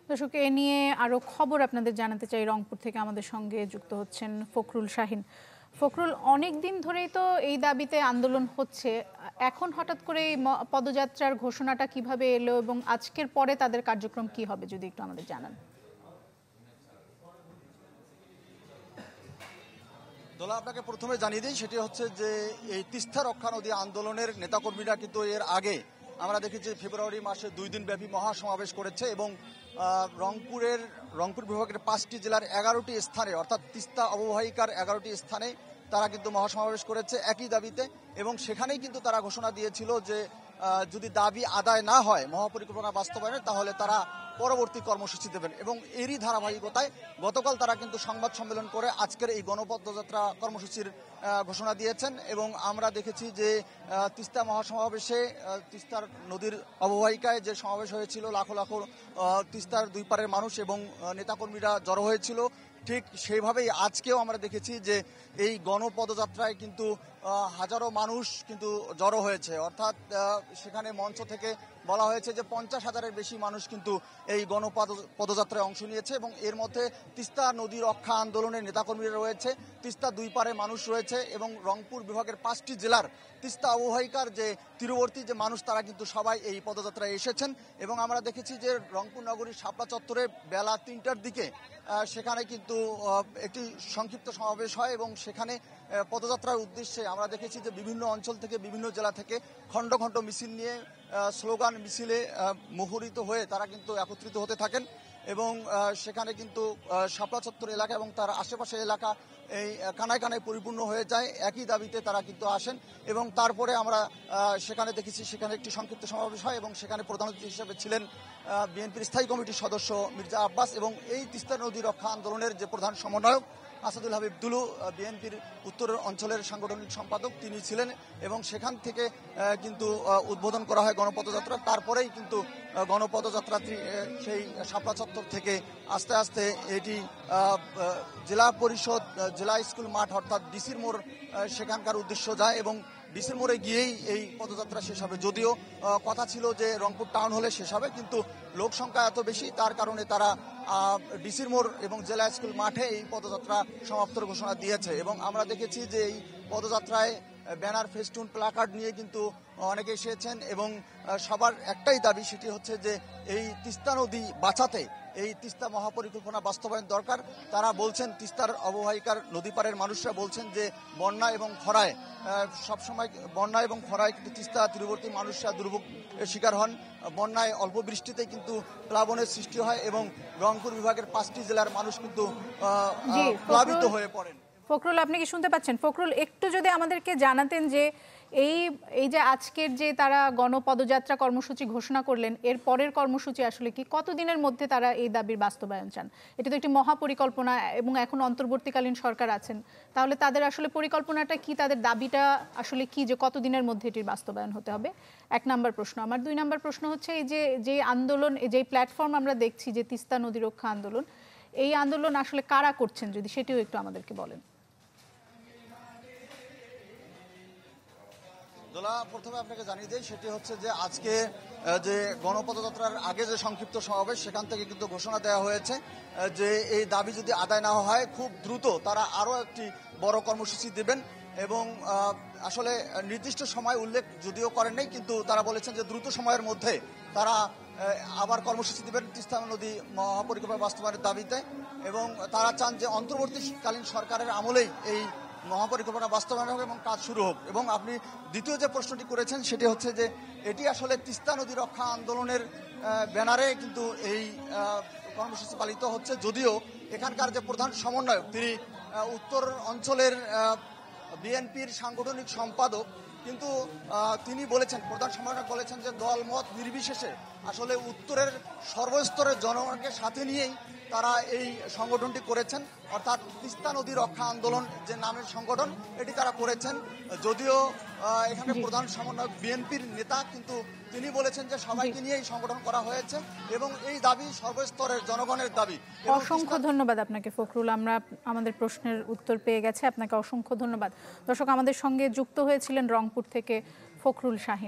দর্শক, এ নিয়ে আরো খবর আপনাদের জানাতে চাই। রংপুর থেকে আমাদের সঙ্গে যুক্ত হচ্ছেন ফখরুল শাহীন। ফখরুল, অনেক দিন ধরেই তো এই দাবিতে আন্দোলন হচ্ছে, এখন হঠাৎ করে এই পদযাত্রার ঘোষণাটা কিভাবে এলো এবং আজকের পরে তাদের কার্যক্রম কি হবে যদি একটু আমাদের জানান। দোলা, আপনাকে প্রথমে জানিয়ে দিই, সেটি হচ্ছে যে এই তিস্তা রক্ষা নদী আন্দোলনের নেতাকর্মীরা কিন্তু এর আগে আমরা দেখেছি ফেব্রুয়ারি মাসে 2 দিন ব্যাপী মহাসমাবেশ করেছে এবং রংপুর বিভাগের 5টি জেলার 11টি স্থানে, অর্থাৎ তিস্তা অববাহিকার 11টি স্থানে তারা কিন্তু মহাসমাবেশ করেছে একই দাবিতে। এবং সেখানেই কিন্তু তারা ঘোষণা দিয়েছিল যে যদি দাবি আদায় না হয় মহাপরিকল্পনা বাস্তবায়নে, তাহলে তারা পরবর্তী কর্মসূচি দেবেন। এবং এরই ধারাবাহিকতায় গতকাল তারা কিন্তু সংবাদ সম্মেলন করে আজকের এই গণপদযাত্রা কর্মসূচির ঘোষণা দিয়েছেন। এবং আমরা দেখেছি যে তিস্তা মহাসমাবেশে তিস্তার নদীর অববাহিকায় যে সমাবেশ হয়েছিল, লাখো লাখো তিস্তার দুই পারের মানুষ এবং নেতাকর্মীরা জড়ো হয়েছিল, ঠিক সেইভাবেই আজকেও আমরা দেখেছি যে এই গণপদযাত্রায় কিন্তু হাজারো মানুষ কিন্তু জড়ো হয়েছে। অর্থাৎ সেখানে মঞ্চ থেকে বলা হয়েছে যে 50,000-এর বেশি মানুষ কিন্তু এই গণপদযাত্রায় অংশ নিয়েছে। এবং এর মধ্যে তিস্তা নদী রক্ষা আন্দোলনের নেতাকর্মীরা রয়েছে, তিস্তা দুই পারে মানুষ রয়েছে এবং রংপুর বিভাগের 5টি জেলার তিস্তা অববাহিকার যে তীরবর্তী যে মানুষ, তারা কিন্তু সবাই এই পদযাত্রায় এসেছেন। এবং আমরা দেখেছি যে রংপুর নগরীর শাপলা চত্বরে বেলা 3টার দিকে সেখানে কিন্তু একটি সংক্ষিপ্ত সমাবেশ হয় এবং সেখানে পদযাত্রার উদ্দেশ্যে আমরা দেখেছি যে বিভিন্ন অঞ্চল থেকে, বিভিন্ন জেলা থেকে খণ্ড খণ্ড মিছিল নিয়ে স্লোগান মিছিলে মুখরিত হয়ে তারা কিন্তু একত্রিত হতে থাকেন। এবং সেখানে কিন্তু শাপলা চত্বর এলাকা এবং তার আশেপাশে এলাকা এই কানায় কানায় পরিপূর্ণ হয়ে যায়। একই দাবিতে তারা কিন্তু আসেন। এবং তারপরে আমরা সেখানে দেখেছি সেখানে একটি সংক্ষিপ্ত সমাবেশ হয় এবং সেখানে প্রধান অতিথি হিসেবে ছিলেন বিএনপির স্থায়ী কমিটির সদস্য মির্জা আব্বাস এবং এই তিস্তা নদী রক্ষা আন্দোলনের যে প্রধান সমন্বয়ক আসাদুল হাবিব দুলু, বিএনপির উত্তর অঞ্চলের সাংগঠনিক সম্পাদক, তিনি ছিলেন। এবং সেখান থেকে কিন্তু উদ্বোধন করা হয় গণপদযাত্রা। তারপরেই কিন্তু গণপদযাত্রাটি সেই শাপলা চত্বর থেকে আস্তে আস্তে এটি জেলা পরিষদ, জেলা স্কুল মাঠ অর্থাৎ ডিসির মোড় সেখানকার উদ্দেশ্য যায় এবং ডিসির মোড়ে গিয়েই এই পদযাত্রা শেষ হবে। যদিও কথা ছিল যে রংপুর টাউন হলে শেষ হবে, কিন্তু লোক সংখ্যা এত বেশি, তার কারণে তারা ডিসির মোড় এবং জেলা স্কুল মাঠে এই পদযাত্রা সমাপ্তির ঘোষণা দিয়েছে। এবং আমরা দেখেছি যে এই পদযাত্রায় ব্যানার, ফেস্টুন, প্লাকার্ড নিয়ে কিন্তু অনেকে এসেছেন এবং সবার একটাই দাবি, সেটি হচ্ছে যে এই তিস্তা নদী বাঁচাতে এই তিস্তা মহাপরিকল্পনা বাস্তবায়ন দরকার। তারা বলছেন, তিস্তার অববাহিকার নদী পারের মানুষরা বলছেন যে বন্যা এবং খরায় সবসময় বন্যা এবং খরায় কিন্তু তিস্তা তীরবর্তী মানুষরা দুর্ভোগ শিকার হন। বন্যায় অল্প বৃষ্টিতে কিন্তু প্লাবনের সৃষ্টি হয় এবং রংপুর বিভাগের 5টি জেলার মানুষ কিন্তু প্লাবিত হয়ে পড়েন। ফখরুল, আপনি কি শুনতে পাচ্ছেন? ফখরুল, একটু যদি আমাদেরকে জানাতেন যে এই যে আজকের যে তারা গণপদযাত্রা কর্মসূচি ঘোষণা করলেন, এর পরের কর্মসূচি আসলে কি, কতদিনের মধ্যে তারা এই দাবির বাস্তবায়ন চান? এটা তো একটি মহাপরিকল্পনা এবং এখন অন্তর্বর্তীকালীন সরকার আছেন, তাহলে তাদের আসলে পরিকল্পনাটা কি, তাদের দাবিটা আসলে কি, যে কতদিনের মধ্যে এটির বাস্তবায়ন হতে হবে? 1 নম্বর প্রশ্ন। আমার 2 নম্বর প্রশ্ন হচ্ছে, এই যে আন্দোলন, যে প্ল্যাটফর্ম আমরা দেখছি যে তিস্তা নদী রক্ষা আন্দোলন, এই আন্দোলন আসলে কারা করছেন, যদি সেটিও একটু আমাদেরকে বলেন। দোলা, প্রথমে আপনাকে জানিয়ে দিই, সেটি হচ্ছে যে আজকে যে গণপদযাত্রার আগে যে সংক্ষিপ্ত সমাবেশ, সেখান থেকে কিন্তু ঘোষণা দেওয়া হয়েছে যে এই দাবি যদি আদায় না হয় খুব দ্রুত তারা আরও একটি বড় কর্মসূচি দেবেন। এবং আসলে নির্দিষ্ট সময় উল্লেখ যদিও করেন নাই, কিন্তু তারা বলেছেন যে দ্রুত সময়ের মধ্যে তারা আবার কর্মসূচি দেবেন তিস্তা নদী মহাপরিকল্পনা বাস্তবায়নের দাবিতে। এবং তারা চান যে অন্তর্বর্তীকালীন সরকারের আমলেই এই মহাপরিকল্পনা বাস্তবায়ন হোক এবং কাজ শুরু হোক। এবং আপনি দ্বিতীয় যে প্রশ্নটি করেছেন, সেটি হচ্ছে যে এটি আসলে তিস্তা নদী রক্ষা আন্দোলনের ব্যানারে কিন্তু এই কর্মসূচি পালিত হচ্ছে। যদিও এখানকার যে প্রধান সমন্বয়ক, তিনি উত্তর অঞ্চলের বিএনপির সাংগঠনিক সম্পাদক, কিন্তু তিনি বলেছেন, প্রধান সমন্বয়ক বলেছেন যে দলমত নির্বিশেষে আসলে উত্তরের সর্বস্তরের জনগণকে সাথে নিয়েই তারা এই সংগঠনটি করেছেন, অর্থাৎ তিস্তা নদী রক্ষা আন্দোলন যে নামের সংগঠন, এটি তারা করেছেন। যদিও এখানে প্রধান সমন্বয়ক বিএনপির নেতা, কিন্তু তিনি বলেছেন যে সবাইকে নিয়ে এই সংগঠন করা হয়েছে এবং এই দাবি সর্বস্তরের জনগণের দাবি। অসংখ্য ধন্যবাদ আপনাকে ফখরুল, আমরা আমাদের প্রশ্নের উত্তর পেয়ে গেছে, আপনাকে অসংখ্য ধন্যবাদ। দর্শক, আমাদের সঙ্গে যুক্ত হয়েছিলেন রংপুর থেকে ফখরুল শাহীন।